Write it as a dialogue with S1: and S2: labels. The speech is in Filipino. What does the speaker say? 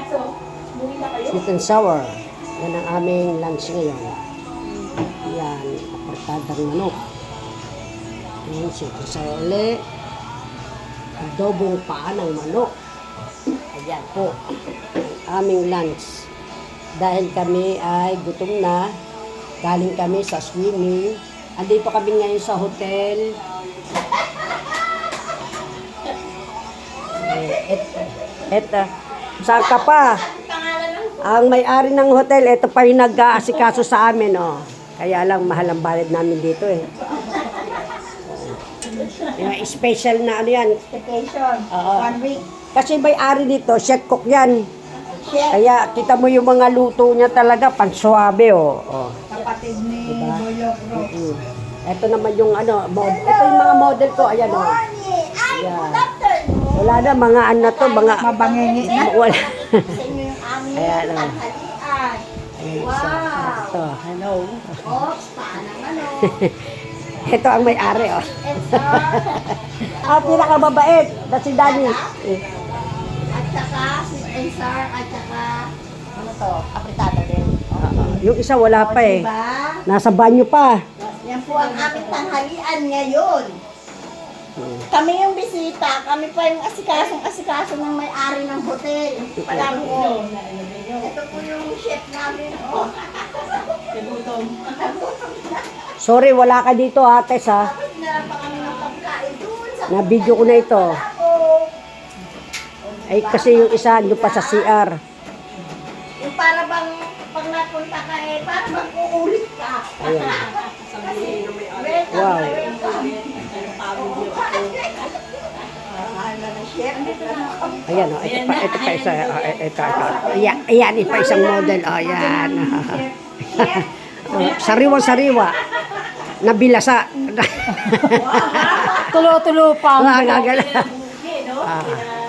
S1: Sweet and sour. Yan ang aming lunch ngayon. Yan, apartadang manok. Yan, sweet and sour ulit. Adobong paa ng manok. Ayan po, ang aming lunch. Dahil kami ay gutom na, galing kami sa swimming. Andito kami ngayon sa hotel. Saan ka pa? Ang may-ari ng hotel, ito pa yung nag-aasikaso sa amin, oh. Kaya lang, mahal ang bayad namin dito, eh. Yung special na ano yan.
S2: Vacation. 1 week.
S1: Kasi may-ari dito, chef cook yan.
S2: Chef.
S1: Kaya kita mo yung mga luto niya talaga, pang-suabe, oh. Oh.
S2: Kapatid ni
S1: Diba?
S2: Boyok Bro.
S1: Ito naman yung ano, ito yung mga model ko, ayan, oh. Ayan. Wala na, mga ano to, mga...
S2: Mabangingi na.
S1: Wala.
S2: Sa inyo yung aming
S1: Ayan, oh.
S2: tanghalian.
S1: Ayan,
S2: Wow.
S1: ito, hello.
S2: Oops, paanang ano.
S1: Ito ang may-ari, oh.
S2: It's
S1: Pinakamabait, na si Danny.
S2: At saka, sweet and sour, at saka, ano to, apritada din.
S1: Yung isa wala pa, eh.
S2: Diba?
S1: Nasa banyo pa.
S2: Yan po ang aming tanghalian ngayon. Kami yung bisita, kami pa yung asikaso ng may-ari ng hotel. Pala po. Ito po yung chef namin. Oh. Nagutom.
S1: Sorry, wala ka dito, Ates, ha.
S2: Tapos meron pa kami ng pagkain doon sa
S1: Na-video ko na ito.
S2: ako.
S1: Ay, kasi yung isa, doon pa sa CR.
S2: Yung para bang pag napunta ka eh, para bang uulit ka.
S1: Ayan.
S2: Welcome
S1: Wow.
S2: na welcome. Chef.
S1: Ayan, oh. Ito pa isa. Ito. Ayan, ito pa isang model. Oh, ayan. Sariwa-sariwa. Nabilasa.
S3: Tulo-tulo pa.
S1: Gagala.
S2: No?